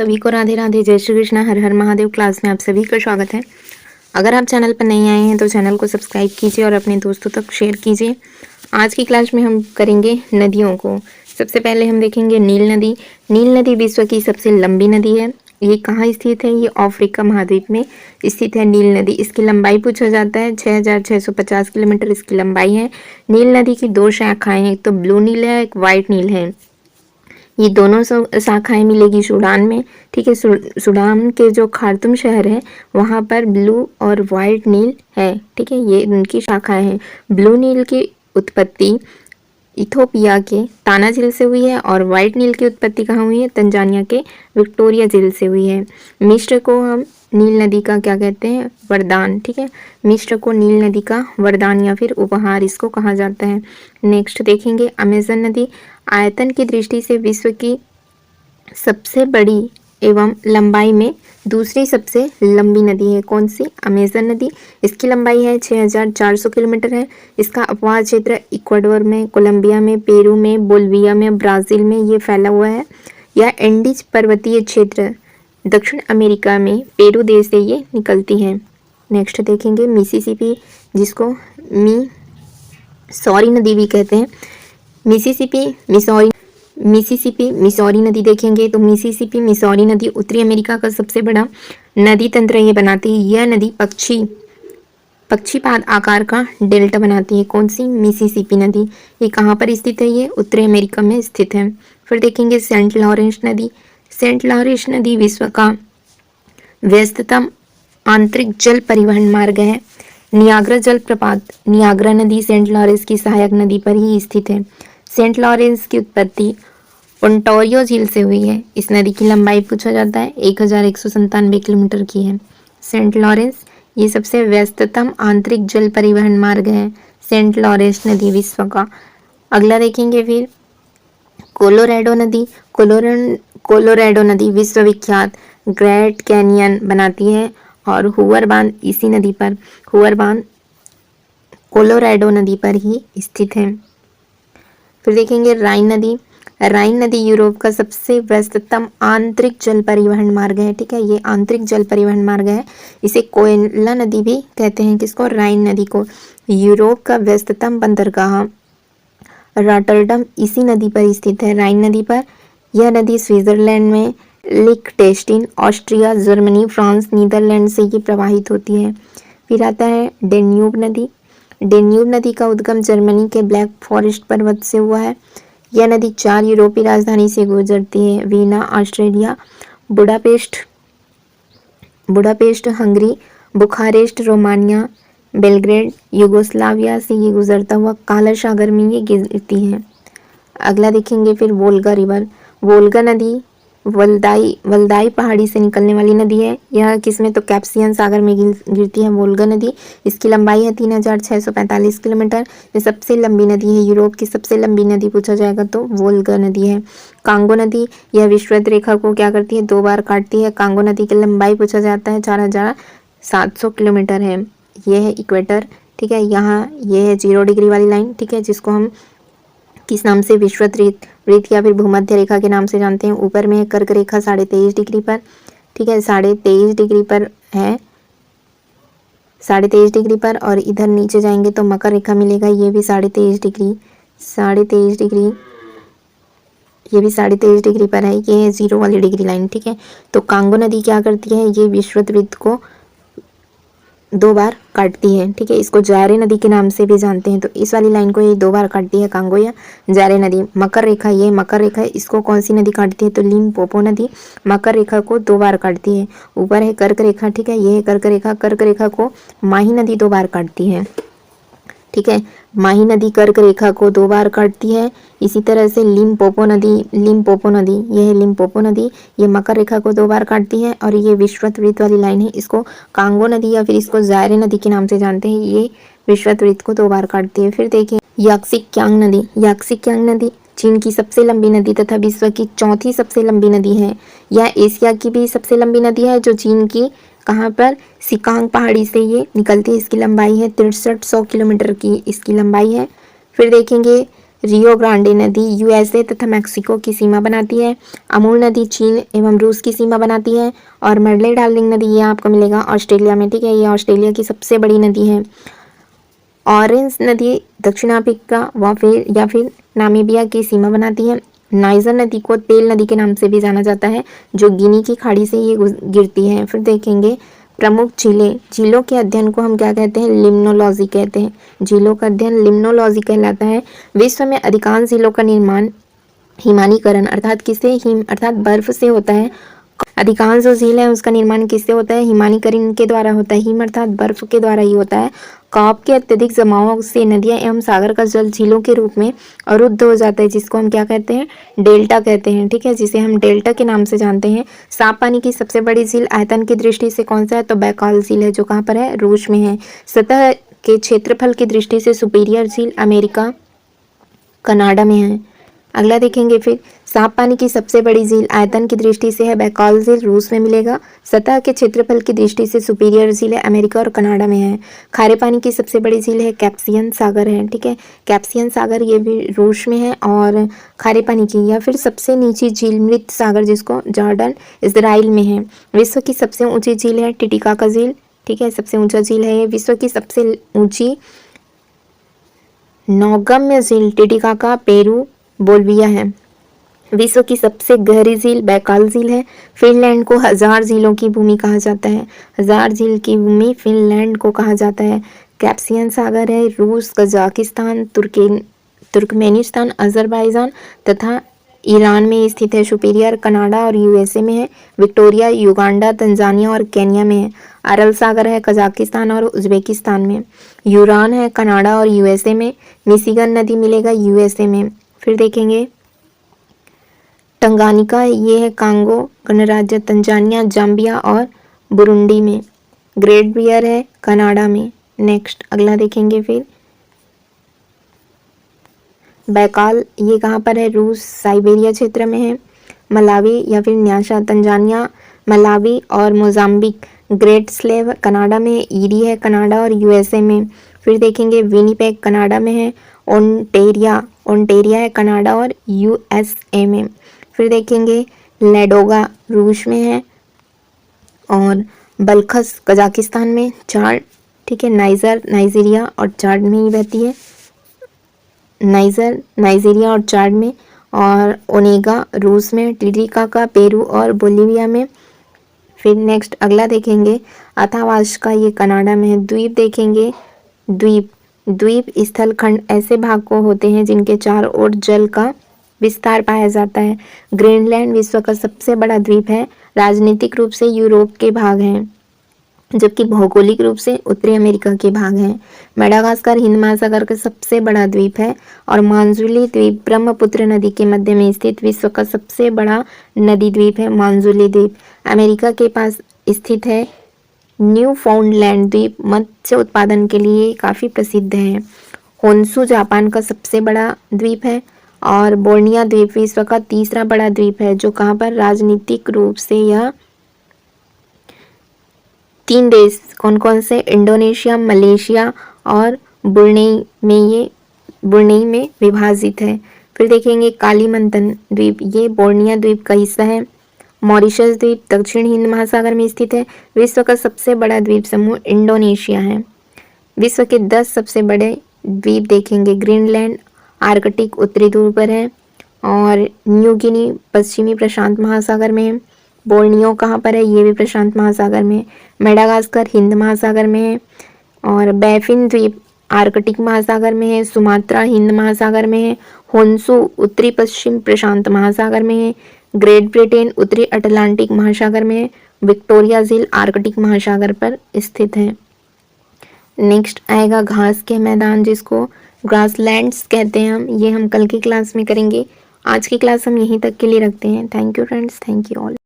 सभी को राधे राधे, जय श्री कृष्णा, हर हर महादेव। क्लास में आप सभी का स्वागत है। अगर आप चैनल पर नए आए हैं तो चैनल को सब्सक्राइब कीजिए और अपने दोस्तों तक शेयर कीजिए। आज की क्लास में हम करेंगे नदियों को। सबसे पहले हम देखेंगे नील नदी। नील नदी विश्व की सबसे लंबी नदी है। ये कहाँ स्थित है? ये अफ्रीका महाद्वीप में स्थित है नील नदी। इसकी लंबाई पूछा जाता है, 6650 किलोमीटर इसकी लंबाई है। नील नदी की दो शाखाएं हैं, एक तो ब्लू नील है, एक व्हाइट नील है। ये दोनों शाखाएं मिलेगी सूडान में। ठीक है, सूडान के जो खार्तूम शहर है वहाँ पर ब्लू और वाइट नील है। ठीक है, ये उनकी शाखाएं हैं। ब्लू नील की उत्पत्ति इथोपिया के ताना झील से हुई है और वाइट नील की उत्पत्ति कहाँ हुई है? तंजानिया के विक्टोरिया झील से हुई है। मिस्र को हम नील नदी का क्या कहते हैं? वरदान। ठीक है, मिस्र को नील नदी का वरदान या फिर उपहार इसको कहा जाता है। नेक्स्ट देखेंगे अमेजन नदी। आयतन की दृष्टि से विश्व की सबसे बड़ी एवं लंबाई में दूसरी सबसे लंबी नदी है। कौन सी? अमेजन नदी। इसकी लंबाई है 6400 किलोमीटर है। इसका अपवाह क्षेत्र इक्वाडोर में, कोलंबिया में, पेरू में, बोलिविया में, ब्राज़ील में ये फैला हुआ है। यह एंडीज पर्वतीय क्षेत्र दक्षिण अमेरिका में पेरू देश से ये निकलती है। नेक्स्ट देखेंगे मिसिसिपी, जिसको मिसौरी नदी भी कहते हैं। मिसिसिपी मिसौरी नदी देखेंगे तो मिसिसिपी मिसौरी नदी उत्तरी अमेरिका का सबसे बड़ा नदी तंत्र ये बनाती है। यह नदी पक्षीपाद आकार का डेल्टा बनाती है। कौन सी? मिसिसिपी नदी। ये कहाँ पर स्थित है? ये उत्तरी अमेरिका में स्थित है। फिर देखेंगे सेंट लॉरेंस नदी। सेंट लॉरेंस नदी विश्व का व्यस्ततम आंतरिक जल परिवहन मार्ग है। नियाग्रा जलप्रपात, नियाग्रा नदी सेंट लॉरेंस की सहायक नदी पर ही स्थित है। सेंट लॉरेंस की उत्पत्ति ओंटारियो झील से हुई है। इस नदी की लंबाई पूछा जाता है 1197 किलोमीटर की है। सेंट लॉरेंस ये सबसे व्यस्ततम आंतरिक जल परिवहन मार्ग है, सेंट लॉरेंस नदी विश्व का। अगला देखेंगे फिर कोलोराडो नदी। कोलोराडो नदी विश्वविख्यात ग्रेट कैनियन बनाती है और हूवर बांध इसी नदी पर, हूवर बांध कोलोराडो नदी पर ही स्थित है। फिर देखेंगे राइन नदी। राइन नदी यूरोप का सबसे व्यस्ततम आंतरिक जल परिवहन मार्ग है। ठीक है, ये आंतरिक जल परिवहन मार्ग है। इसे कोयला नदी भी कहते हैं। किसको? राइन नदी को। यूरोप का व्यस्ततम बंदरगाह रॉटरडम इसी नदी पर स्थित है, राइन नदी पर। यह नदी स्विट्जरलैंड में, लिechtenstein, ऑस्ट्रिया, जर्मनी, फ्रांस, नीदरलैंड से ये प्रवाहित होती है। फिर आता है डेन्यूब नदी। डेन्यूब नदी का उद्गम जर्मनी के ब्लैक फॉरेस्ट पर्वत से हुआ है। यह नदी 4 यूरोपीय राजधानी से गुजरती है। Veena Australia, Budapest Hungary, Bucharest Romania, Belgrade Yugoslavia से ये गुजरता हुआ काला सागर में ये गिरती है। अगला देखेंगे फिर वोल्गा रिवर। वोल्गा नदी वल्दाई पहाड़ी से निकलने वाली नदी है। यह किसमें? तो कैस्पियन सागर में गिरती है वोल्गा नदी। इसकी लंबाई है 3645 किलोमीटर। ये सबसे लंबी नदी है। यूरोप की सबसे लंबी नदी पूछा जाएगा तो वोल्गा नदी है। कांगो नदी, यह विषुवत रेखा को क्या करती है? 2 बार काटती है। कांगो नदी की लंबाई पूछा जाता है 4700 किलोमीटर है। यह है इक्वेटर। ठीक है, यहाँ ये है 0 डिग्री वाली लाइन। ठीक है, जिसको हम किस नाम से? विषुवत वृत्त या फिर भूमध्य रेखा के नाम से जानते हैं। ऊपर में है कर्क रेखा 23.5 डिग्री पर। ठीक है, 23.5 डिग्री पर है, 23.5 डिग्री पर। और इधर नीचे जाएंगे तो मकर रेखा मिलेगा, ये भी 23.5 डिग्री, ये भी 23.5 डिग्री पर है। ये है 0 वाली डिग्री लाइन। ठीक है, तो कांगो नदी क्या करती है? ये विषुवत वृत्त को 2 बार काटती है। ठीक है, इसको जारे नदी के नाम से भी जानते हैं। तो इस वाली लाइन को ये 2 बार काटती है, कांगो या जारे नदी। मकर रेखा, ये मकर रेखा है, इसको कौन सी नदी काटती है? तो लिम्पोपो नदी मकर रेखा को 2 बार काटती है। ऊपर है कर्क रेखा। ठीक है, ये है कर्क रेखा। कर्क रेखा को माही नदी 2 बार काटती है। ठीक है, माही नदी कर्क रेखा को 2 बार काटती है। इसी तरह से लिम्पोपो नदी, ये है लिम्पोपो नदी, ये मकर रेखा को 2 बार काटती है। और ये विषुवत वृत्त वाली लाइन है, इसको कांगो नदी या फिर इसको जायरे नदी के नाम से जानते हैं। ये विषुवत वृत्त को 2 बार काटती है। फिर देखिए याक्सिक्यांग नदी। याक्सिक्यांग नदी चीन की सबसे लंबी नदी तथा विश्व की 4थी सबसे लंबी नदी है। यह एशिया की भी सबसे लंबी नदी है, जो चीन की कहाँ पर? सिकांग पहाड़ी से ये निकलती है। इसकी लंबाई है 6300 किलोमीटर की इसकी लंबाई है। फिर देखेंगे रियो ग्रांडे नदी यूएसए तथा मैक्सिको की सीमा बनाती है। अमूर नदी चीन एवं रूस की सीमा बनाती है। और मर्ले डार्लिंग नदी ये आपको मिलेगा ऑस्ट्रेलिया में, ठीक है, ये ऑस्ट्रेलिया की सबसे बड़ी नदी है। ऑरेंज नदी दक्षिण अफ्रीका या फिर नामीबिया की सीमा बनाती है। नाइजर नदी को तेल नदी के नाम से भी जाना जाता है, जो गिनी की खाड़ी से ये गिरती है। फिर देखेंगे प्रमुख झीलें। झीलों के अध्ययन को हम क्या कहते हैं? लिम्नोलॉजी कहते हैं। झीलों का अध्ययन लिम्नोलॉजी कहलाता है। विश्व में अधिकांश झीलों का निर्माण हिमानीकरण अर्थात किससे? हिम अर्थात बर्फ से होता है। अधिकांश जो झील है उसका निर्माण किससे होता है? हिमानीकरण के द्वारा होता है। हिम अर्थात बर्फ के द्वारा ही होता है। कॉप के अत्यधिक जमाव से नदियां एवं सागर का जल झीलों के रूप में अवरुद्ध हो जाता है, जिसको हम क्या कहते हैं? डेल्टा कहते हैं, ठीक है, जिसे हम डेल्टा के नाम से जानते हैं। साफ पानी की सबसे बड़ी झील आयतन की दृष्टि से कौन सा है? तो बैकाल झील है, जो कहाँ पर है? रूस में है। सतह के क्षेत्रफल की दृष्टि से सुपीरियर झील अमेरिका कनाडा में है। अगला देखेंगे फिर, साफ पानी की सबसे बड़ी झील आयतन की दृष्टि से है बैकाल झील, रूस में मिलेगा। सतह के क्षेत्रफल की दृष्टि से सुपीरियर झील है, अमेरिका और कनाडा में है। खारे पानी की सबसे बड़ी झील है कैप्सियन सागर है, ठीक है, कैप्सियन सागर ये भी रूस में है। और खारे पानी की या फिर सबसे नीची झील मृत सागर, जिसको जॉर्डन इजराइल में है। विश्व की सबसे ऊंची झील है टिटिकाका झील, ठीक है, सबसे ऊंचा झील है ये। विश्व की सबसे ऊंची नौगम्य झील टिटिकाका पेरू बोल्विया है। विश्व की सबसे गहरी झील बैकाल झील है। फिनलैंड को हजार झीलों की भूमि कहा जाता है। हजार झील की भूमि फिनलैंड को कहा जाता है। कैप्सियन सागर है रूस, कजाकिस्तान, तुर्कमेनिस्तान, अजरबैजान तथा ईरान में स्थित है। सुपीरियर कनाडा और यूएसए में है। विक्टोरिया युगांडा, तंजानिया और केन्या में है। अरल सागर है कजाकिस्तान और उज्बेकिस्तान में। यूरान है कनाडा और यूएसए में। मिशिगन नदी मिलेगा यूएसए में। फिर देखेंगे टंगानिका, ये है कांगो गणराज्य, तंजानिया, जाम्बिया और बुरुंडी में। ग्रेट बियर है कनाडा में। नेक्स्ट अगला देखेंगे फिर बैकाल, ये कहाँ पर है? रूस, साइबेरिया क्षेत्र में है। मलावी या फिर न्यासा, तंजानिया, मलावी और मोजाम्बिक। ग्रेट स्लेव कनाडा में है। ईरी है कनाडा और यूएसए में। फिर देखेंगे विनीपेग कनाडा में है। ओंटेरिया है कनाडा और यूएसए में। फिर देखेंगे लेडोगा रूस में है। और बल्खस कजाकिस्तान में। चाड, ठीक है, नाइजर नाइजीरिया और चाड में ही बहती है। नाइजीरिया और चाड में। और ओनेगा रूस में। टिटिकाका पेरू और बोलिविया में। फिर नेक्स्ट अगला देखेंगे अथावास्का, ये कनाडा में है। द्वीप देखेंगे, द्वीप स्थल खंड ऐसे भाग को होते हैं जिनके चारों ओर जल का विस्तार पाया जाता है। ग्रीनलैंड विश्व का सबसे बड़ा द्वीप है। राजनीतिक रूप से यूरोप के भाग हैं, जबकि भौगोलिक रूप से उत्तरी अमेरिका के भाग हैं। मेडागास्कर हिंद महासागर का सबसे बड़ा द्वीप है। और मांजुली द्वीप ब्रह्मपुत्र नदी के मध्य में स्थित विश्व का सबसे बड़ा नदी द्वीप है मांजुली द्वीप। अमेरिका के पास स्थित है। न्यू फाउंडलैंड द्वीप मत्स्य उत्पादन के लिए काफ़ी प्रसिद्ध है। होन्शु जापान का सबसे बड़ा द्वीप है। और बोर्निया द्वीप विश्व का तीसरा बड़ा द्वीप है, जो कहाँ पर? राजनीतिक रूप से यह 3 देश कौन कौन से? इंडोनेशिया, मलेशिया और बुर्नेई में विभाजित है। फिर देखेंगे कालीमंतन द्वीप, ये बोर्निया द्वीप का हिस्सा है। मॉरिशस द्वीप दक्षिण हिंद महासागर में स्थित है। विश्व का सबसे बड़ा द्वीप समूह इंडोनेशिया है। विश्व के 10 सबसे बड़े द्वीप देखेंगे। ग्रीनलैंड आर्कटिक उत्तरी ध्रुव पर है। और न्यू गिनी पश्चिमी प्रशांत महासागर में है। बोर्नियो कहाँ पर है? ये भी प्रशांत महासागर में। मेडागास्कर हिंद महासागर में है। और बैफिन द्वीप आर्कटिक महासागर में है। सुमात्रा हिंद महासागर में है। होन्शु उत्तरी पश्चिम प्रशांत महासागर में है। ग्रेट ब्रिटेन उत्तरी अटलांटिक महासागर में है। विक्टोरिया झील आर्कटिक महासागर पर स्थित है। नेक्स्ट आएगा घास के मैदान, जिसको ग्रासलैंड्स कहते हैं हम। ये हम कल की क्लास में करेंगे। आज की क्लास हम यहीं तक के लिए रखते हैं। Thank you friends, thank you all.